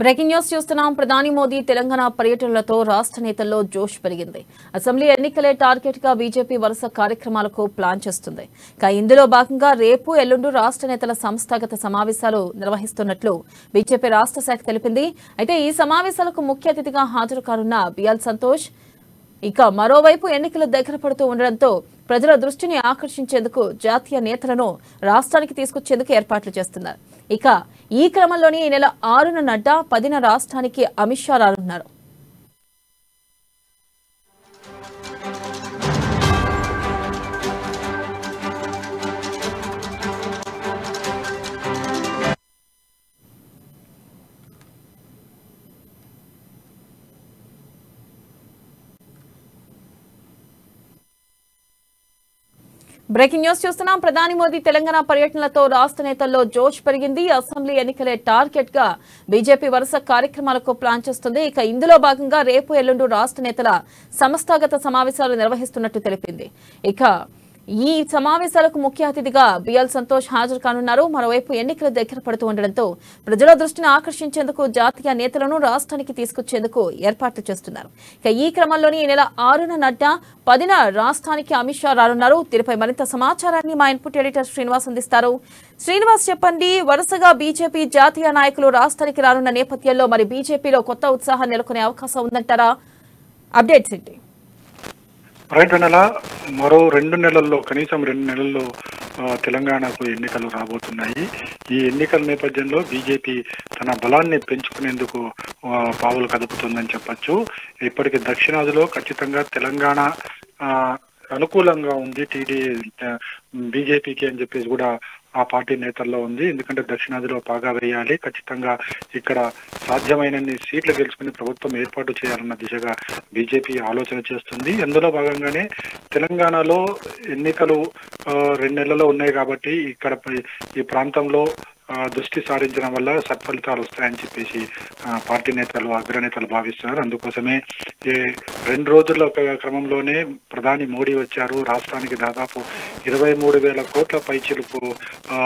Breaking news చూస్తున్నాం. ప్రధాని మోదీ తెలంగాణ పర్యటనలతో రాష్ట్ర నేతల్లో జోష్ పెరిగింది. అసెంబ్లీ ఎన్నికలే టార్గెట్ గా బీజేపీ వరుస కార్యక్రమాలకు ప్లాన్ చేస్తుంది. ఇందులో భాగంగా రేపు ఎల్లుండి రాష్ట్ర నేతల సంస్థాగత సమావేశాలు నిర్వహిస్తున్నట్లు బీజేపీ రాష్ట్ర శాఖ తెలిపింది. అయితే ఈ సమావేశాలకు ముఖ్య అతిథిగా హాజరు కానున్న బిఎల్ సంతోష్ మరోవైపు ఎన్నికలు దగ్గర పడుతూ ఉండడంతో ప్రజల దృష్టిని ఆకర్షించేందుకు జాతీయ నేతలను రాష్ట్రానికి తీసుకొచ్చేందుకు ఏర్పాట్లు చేస్తున్నారు. ఈ క్రమంలోనే ఈ నెల 6న నడ్డా, 10న రాష్ట్రానికి అమిత్ షా రానున్నారు. బ్రేకింగ్ న్యూస్ చూస్తున్నాం. ప్రధాని మోదీ తెలంగాణ పర్యటనలతో రాష్ట్ర నేతల్లో జోష్ పెరిగింది. అసెంబ్లీ ఎన్నికలే టార్గెట్ గా బీజేపీ వరుస కార్యక్రమాలకు ప్లాన్ చేస్తుంది. ఇందులో భాగంగా రేపు ఎల్లుండి రాష్ట్ర నేతల సంస్థాగత సమావేశాలు నిర్వహిస్తున్నట్టు తెలిపింది. ఈ సమావేశాలకు ముఖ్య అతిథిగా బిఎల్ సంతోష్ హాజరు కానున్నారు. మరోవైపు ఎన్నికల దగ్గర పడుతూ ఉండడంతో ప్రజల దృష్టిని ఆకర్షించేందుకు జాతీయ నేతలను రాష్ట్రానికి తీసుకొచ్చేందుకు ఏర్పాట్లు చేస్తున్నారు. ఈ క్రమంలోనే ఈ నెల 6న నడ్డా, 10న రాష్ట్రానికి అమిత్ షా రానున్నారు. దీనిపై మరింత సమాచారాన్ని మా ఇన్పుట్ ఎడిటర్ శ్రీనివాస్ అందిస్తారు. శ్రీనివాస్, చెప్పండి, వరుసగా బీజేపీ జాతీయ నాయకులు రాష్ట్రానికి రానున్న నేపథ్యంలో మరి బీజేపీలో కొత్త ఉత్సాహం నెలకొనే అవకాశం ఉందంటారా? అప్డేట్స్ ఏంటి? రైట్ వెనల మరో 2 నెలల్లో, కనీసం 2 నెలల్లో తెలంగాణకు ఎన్నికలు రాబోతున్నాయి. ఈ ఎన్నికల నేపథ్యంలో బీజేపీ తన బలాన్ని పెంచుకునేందుకు పావులు కదుపుతుందని చెప్పొచ్చు. ఇప్పటికి దక్షిణాదిలో ఖచ్చితంగా తెలంగాణ అనుకూలంగా ఉంది బీజేపీకి అని చెప్పేసి కూడా ఆ పార్టీ నేతల్లో ఉంది. ఎందుకంటే దక్షిణాదిలో పాగా వేయాలి, ఖచ్చితంగా ఇక్కడ సాధ్యమైనన్ని సీట్లు గెలుచుకుని ప్రభుత్వం ఏర్పాటు చేయాలన్న దిశగా బీజేపీ ఆలోచన చేస్తుంది. అందులో భాగంగానే తెలంగాణలో ఎన్నికలు 2 నెలల్లో ఉన్నాయి కాబట్టి ఇక్కడ ఈ ప్రాంతంలో దృష్టి సారించడం వల్ల సత్ఫలితాలు వస్తాయని చెప్పేసి పార్టీ నేతలు, అగ్రనేతలు భావిస్తున్నారు. అందుకోసమే 2 రోజుల క్రమంలోనే ప్రధాని మోడీ వచ్చారు. రాష్ట్రానికి దాదాపు 23,000 కోట్ల పైచిలుకు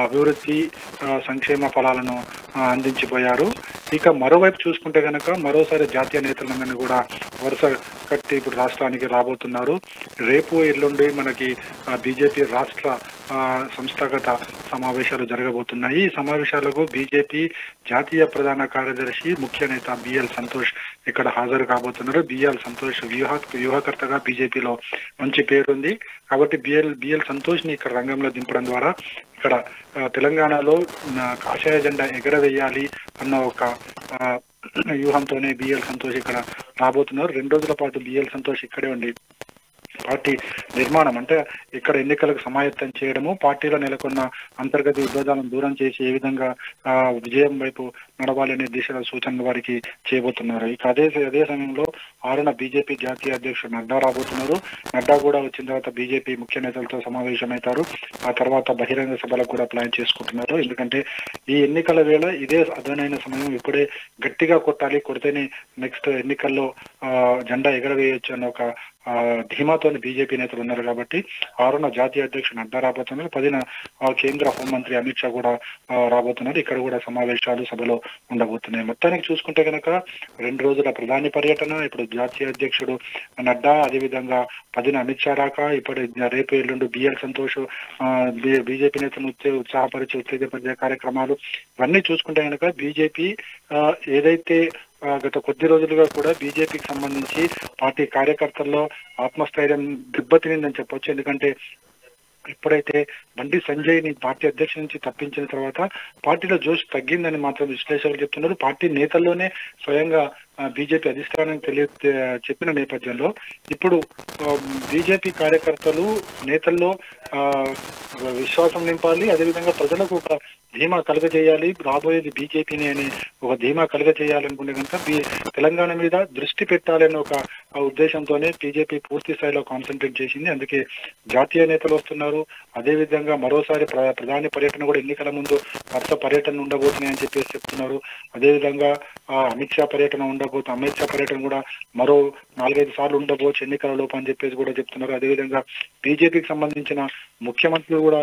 అభివృద్ధి సంక్షేమ ఫలాలను అందించిపోయారు. మరోవైపు చూసుకుంటే కనుక మరోసారి జాతీయ నేతలందరినీ కూడా వరుస కట్టి ఇప్పుడు రాష్ట్రానికి రాబోతున్నారు. రేపు ఎల్లుండి మనకి బీజేపీ రాష్ట్ర సంస్థాగత సమావేశాలు జరగబోతున్నాయి. ఈ సమావేశాలకు బీజేపీ జాతీయ ప్రధాన కార్యదర్శి, ముఖ్య నేత బిఎల్ సంతోష్ ఇక్కడ హాజరు కాబోతున్నారు. బిఎల్ సంతోష్ వ్యూహకర్తగా బీజేపీలో మంచి పేరుంది కాబట్టి బిఎల్ సంతోష్ ని ఇక్కడ రంగంలో దింపడం ద్వారా ఇక్కడ తెలంగాణలో కాషాయ జెండా ఎగరవేయాలి అన్న ఒక వ్యూహంతోనే బిఎల్ సంతోష్ ఇక్కడ రాబోతున్నారు. 2 రోజుల పాటు బిఎల్ సంతోష్ ఇక్కడే ఉండి పార్టీ నిర్మాణం, అంటే ఇక్కడ ఎన్నికలకు సమాయత్తం చేయడము, పార్టీలో నెలకొన్న అంతర్గత విభేదాలను దూరం చేసి ఏ విధంగా విజయం వైపు నడవాలి అనే దిశలో సూచనలు వారికి చేయబోతున్నారు. అదే సమయంలో 6న బీజేపీ జాతీయ అధ్యక్షుడు నడ్డా రాబోతున్నారు. నడ్డా కూడా వచ్చిన తర్వాత బీజేపీ ముఖ్య నేతలతో సమావేశమవుతారు. ఆ తర్వాత బహిరంగ సభలకు కూడా ప్లాన్ చేసుకుంటున్నారు. ఎందుకంటే ఈ ఎన్నికల వేళ ఇదే అదనైన సమయం, ఇప్పుడే గట్టిగా కొట్టాలి, కొడితేనే నెక్స్ట్ ఎన్నికల్లో జెండా ఎగరవేయొచ్చు అన్న ఒక ధీమాతోని బీజేపీ నేతలు ఉన్నారు. కాబట్టి 6న జాతీయ అధ్యక్షుడు నడ్డా రాబోతున్నారు. 10న కేంద్ర హోంమంత్రి అమిత్ షా కూడా రాబోతున్నారు. ఇక్కడ కూడా సమావేశాలు, సభలో ఉండబోతున్నాయి. మొత్తానికి చూసుకుంటే కనుక 2 రోజుల ప్రధాని పర్యటన, ఇప్పుడు జాతీయ అధ్యక్షుడు నడ్డా, అదేవిధంగా 10న అమిత్ షా రాక, ఇప్పుడు రేపు ఎల్లుండి బిఎల్ సంతోష్ బీజేపీ నేతను ఉత్తేజపరిచే కార్యక్రమాలు, ఇవన్నీ చూసుకుంటే కనుక బీజేపీ ఏదైతే గత కొద్ది రోజులుగా కూడా బీజేపీకి సంబంధించి పార్టీ కార్యకర్తల్లో ఆత్మస్థైర్యం దెబ్బతినిందని చెప్పొచ్చు. ఎందుకంటే ఎప్పుడైతే బండి సంజయ్ ని పార్టీ అధ్యక్షుడి నుంచి తప్పించిన తర్వాత పార్టీలో జోష్ తగ్గిందని మాత్రం విశ్లేషకులు చెప్తున్నారు. పార్టీ నేతల్లోనే స్వయంగా బీజేపీ అధిష్టానం చెప్పిన నేపథ్యంలో ఇప్పుడు బీజేపీ కార్యకర్తలు, నేతల్లో విశ్వాసం నింపాలి, అదేవిధంగా ప్రజలకు ఒక ధీమా కలుగజేయాలి, రాబోయేది బీజేపీని అని ఒక ధీమా కలుగజేయాలనుకునే కనుక తెలంగాణ మీద దృష్టి పెట్టాలని ఒక ఉద్దేశంతోనే బీజేపీ పూర్తి స్థాయిలో కాన్సన్ట్రేట్ చేసింది. అందుకే జాతీయ నేతలు వస్తున్నారు. అదేవిధంగా మరోసారి ప్రధాని పర్యటన కూడా ఎన్నికల ముందు వరుస పర్యటన ఉండబోతున్నాయని చెప్పేసి చెప్తున్నారు. అదేవిధంగా అమిత్ షా పర్యటన అమిత్ షా పర్యటన కూడా మరో 4-5 సార్లు ఉండబోచ్చు ఎన్నికల లోపు అని చెప్పేసి కూడా చెప్తున్నారు. అదేవిధంగా బీజేపీకి సంబంధించిన ముఖ్యమంత్రులు కూడా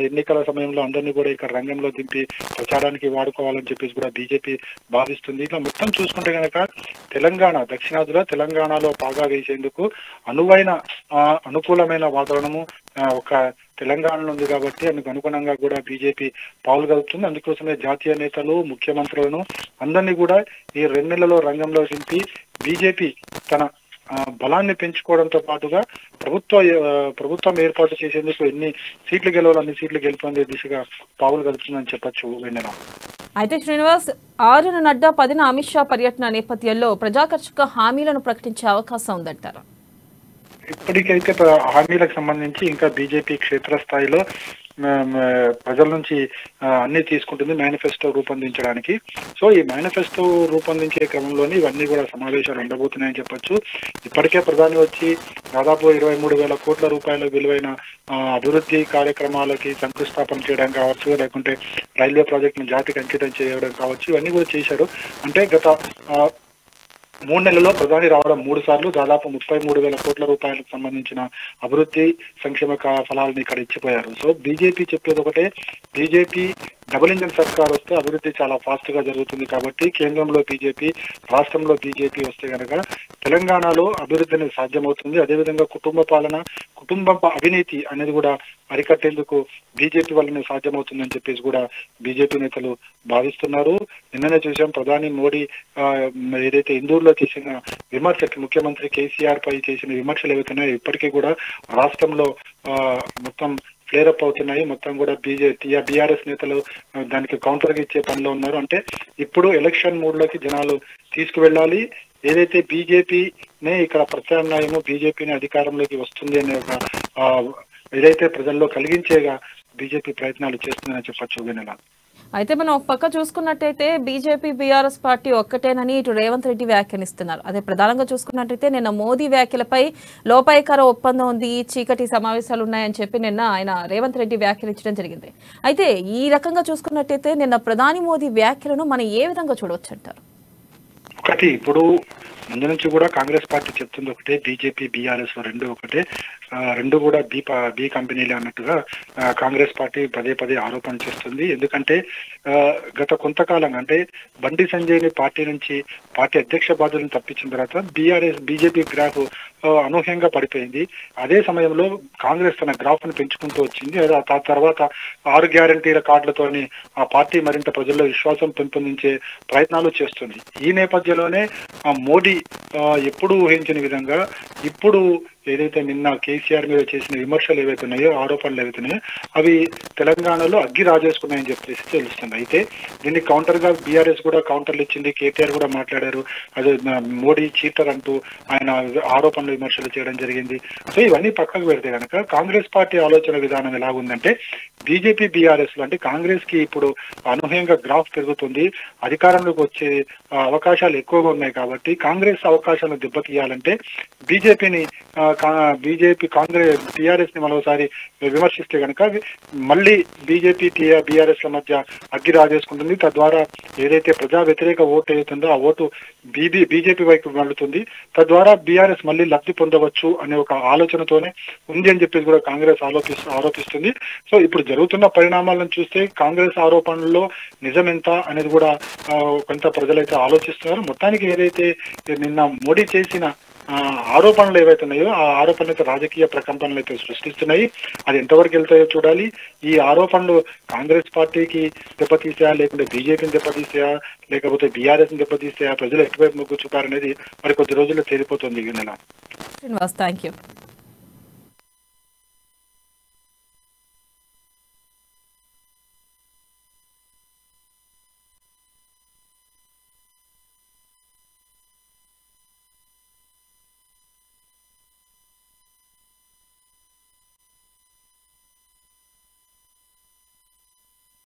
ఎన్నికల సమయంలో అందరినీ కూడా ఇక్కడ రంగంలో దింపి ప్రచారానికి వాడుకోవాలని చెప్పేసి కూడా బీజేపీ భావిస్తుంది. ఇట్లా మొత్తం చూసుకుంటే కనుక తెలంగాణ దక్షిణాదిలో తెలంగాణలో పాగా వేసేందుకు అనుకూలమైన వాతావరణము ఒక తెలంగాణలో ఉంది కాబట్టి అందుకు అనుగుణంగా కూడా బీజేపీ పాల్గొంటుంది. అందుకోసమే జాతీయ నేతలు ముఖ్యమంత్రులను అందరినీ కూడా ఈ 2 నెలల్లో రంగంలో దింపి బీజేపీ తన బలాన్ని పెంచుకోవడంతో పాటుగా ప్రభుత్వం ఏర్పాటు చేసేందుకు ఎన్ని సీట్లు గెలవాలో అన్ని సీట్లు గెలుపొందే దిశగా పావులు కలుపుతుందని చెప్పొచ్చు. వెన్నెల అయితే శ్రీనివాస్, 6న నడ్డా 10న అమిత్ షా పర్యటన నేపథ్యంలో ప్రజాకర్షక హామీలను ప్రకటించే అవకాశం ఉందంటారు. ఇప్పటికైతే హామీలకు సంబంధించి ఇంకా బీజేపీ క్షేత్రస్థాయిలో ప్రజల నుంచి అన్ని తీసుకుంటుంది మేనిఫెస్టో రూపొందించడానికి. సో ఈ మేనిఫెస్టో రూపొందించే క్రమంలోనే ఇవన్నీ కూడా సమావేశాలు ఉండబోతున్నాయని చెప్పొచ్చు. ఇప్పటికే ప్రధాని వచ్చి దాదాపు 23,000 కోట్ల రూపాయల విలువైన అభివృద్ధి కార్యక్రమాలకి శంకుస్థాపన చేయడం కావచ్చు, లేకుంటే రైల్వే ప్రాజెక్టును జాతికి అంకితం చేయడం కావచ్చు, ఇవన్నీ కూడా చేశారు. అంటే గత 3 నెలల్లో ప్రధాని రావడం 3 సార్లు దాదాపు 33,000 కోట్ల రూపాయలకు సంబంధించిన అభివృద్ధి సంక్షేమ ఫలాలను ఇక్కడ ఇచ్చిపోయారు. సో బీజేపీ చెప్పేది ఒకటే, బీజేపీ డబుల్ ఇంజన్ సర్కార్ వస్తే అభివృద్ధి చాలా ఫాస్ట్ గా జరుగుతుంది కాబట్టి కేంద్రంలో బీజేపీ, రాష్ట్రంలో బీజేపీ వస్తే కనుక తెలంగాణలో అభివృద్ధి అనేది సాధ్యమవుతుంది. అదేవిధంగా కుటుంబ అవినీతి అనేది కూడా అరికట్టేందుకు బీజేపీ వల్లనే సాధ్యమవుతుందని చెప్పేసి కూడా బీజేపీ నేతలు భావిస్తున్నారు. నిన్ననే చూసాం ప్రధాని మోడీ ఏదైతే ఇందూరులో చేసిన విమర్శకి, ముఖ్యమంత్రి కేసీఆర్ పై చేసిన విమర్శలు ఏవైతున్నాయో ఇప్పటికీ కూడా రాష్ట్రంలో మొత్తం ఫ్లేరప్ అవుతున్నాయి. మొత్తం కూడా బీఆర్ఎస్ నేతలు దానికి కౌంటర్ గా ఇచ్చే పనిలో ఉన్నారు. అంటే ఇప్పుడు ఎలక్షన్ మూడ్ లోకి జనాలు తీసుకువెళ్ళాలి. ఏదైతే బీజేపీనే ఇక్కడ ప్రత్యామ్నాయము, బీజేపీని అధికారంలోకి వస్తుంది అనే ఒక ఏదైతే ప్రజల్లో కలిగించేగా బీజేపీ ప్రయత్నాలు చేస్తుందని చెప్పొచ్చు. వెన్నెల అయితే మనం ఒక పక్క చూసుకున్నట్టయితే బీజేపీ బీఆర్ఎస్ పార్టీ ఒక్కటేనని ఇటు రేవంత్ రెడ్డి వ్యాఖ్యానిస్తున్నారు. అదే ప్రధానంగా చూసుకున్నట్టయితే నిన్న మోదీ వ్యాఖ్యలపై లోపాయకార ఒప్పందం ఉంది, చీకటి సమావేశాలు ఉన్నాయని చెప్పి నిన్న ఆయన రేవంత్ రెడ్డి వ్యాఖ్యానించడం జరిగింది. అయితే ఈ రకంగా చూసుకున్నట్టయితే నిన్న ప్రధాని మోదీ వ్యాఖ్యలను మనం ఏ విధంగా చూడవచ్చు అంటారు? ఒకటి, ఇప్పుడు ముందు నుంచి కూడా కాంగ్రెస్ పార్టీ చెప్తుంది ఒకటే, బీజేపీ బీఆర్ఎస్ రెండు ఒకటే, రెండు కూడా బి కంపెనీలే అన్నట్టుగా కాంగ్రెస్ పార్టీ పదే ఆరోపణ చేస్తుంది. ఎందుకంటే గత కొంతకాలంగా అంటే బండి సంజయ్ ని పార్టీ అధ్యక్ష బాధ్యతలను తప్పించిన తర్వాత బీజేపీ గ్రాఫ్ అనూహ్యంగా పడిపోయింది. అదే సమయంలో కాంగ్రెస్ తన గ్రాఫ్ ను పెంచుకుంటూ వచ్చింది. ఆ తర్వాత 6 గ్యారంటీల కార్డులతోని ఆ పార్టీ మరింత ప్రజల్లో విశ్వాసం పెంపొందించే ప్రయత్నాలు చేస్తుంది. ఈ నేపథ్యంలోనే మోడీ ఎప్పుడు ఊహించిన విధంగా ఇప్పుడు ఏదైతే నిన్న కేసీఆర్ మీద చేసిన విమర్శలు ఏవైతే ఉన్నాయో, ఆరోపణలు ఏవైతున్నాయో అవి తెలంగాణలో అగ్గి రాజేసుకున్నాయని చెప్పేసి తెలుస్తుంది. అయితే దీనికి కౌంటర్ గా బీఆర్ఎస్ కూడా కౌంటర్లు ఇచ్చింది. కేటీఆర్ కూడా మాట్లాడారు, అదే మోడీ చీటర్ అంటూ ఆయన ఆరోపణలు విమర్శలు చేయడం జరిగింది. సో ఇవన్నీ పక్కకు పెడితే కనుక కాంగ్రెస్ పార్టీ ఆలోచన విధానం ఎలాగుందంటే, బీజేపీ బీఆర్ఎస్ లో అంటే కాంగ్రెస్ కి ఇప్పుడు అనూహ్యంగా గ్రాఫ్ పెరుగుతుంది, అధికారంలోకి వచ్చే అవకాశాలు ఎక్కువగా ఉన్నాయి కాబట్టి కాంగ్రెస్ అవకాశాలను దెబ్బతీయాలంటే బీజేపీ కాంగ్రెస్ టీఆర్ఎస్ ని మరోసారి విమర్శిస్తే కనుక మళ్ళీ బీజేపీ బీఆర్ఎస్ ల మధ్య అగ్గి రాజేసుకుంటుంది. తద్వారా ఏదైతే ప్రజా వ్యతిరేక ఓటు ఏదైతుందో ఆ ఓటు బీజేపీ వైపు మళ్ళుతుంది. తద్వారా బీఆర్ఎస్ మళ్ళీ లబ్ధి పొందవచ్చు అనే ఒక ఆలోచనతోనే ఉంది అని చెప్పేసి కూడా కాంగ్రెస్ ఆరోపిస్తుంది. సో ఇప్పుడు జరుగుతున్న పరిణామాలను చూస్తే కాంగ్రెస్ ఆరోపణల్లో నిజమెంత అనేది కూడా కొంత ప్రజలైతే ఆలోచిస్తున్నారు. మొత్తానికి ఏదైతే నిన్న మోడీ చేసిన ఆరోపణలు ఏవైతున్నాయో ఆ ఆరోపణలు అయితే రాజకీయ ప్రకంపనలు అయితే సృష్టిస్తున్నాయి. అది ఎంతవరకు వెళ్తాయో చూడాలి. ఈ ఆరోపణలు కాంగ్రెస్ పార్టీకి దెబ్బతీసాయా, లేకుంటే బీజేపీని దెబ్బతీసాయా, లేకపోతే బీఆర్ఎస్ ని దెబ్బతీసాయా, ప్రజలు ఎటువైపు మొగ్గు చూపారనేది మరి కొద్ది రోజుల్లో తేలిపోతుంది. Srinivas, thank you.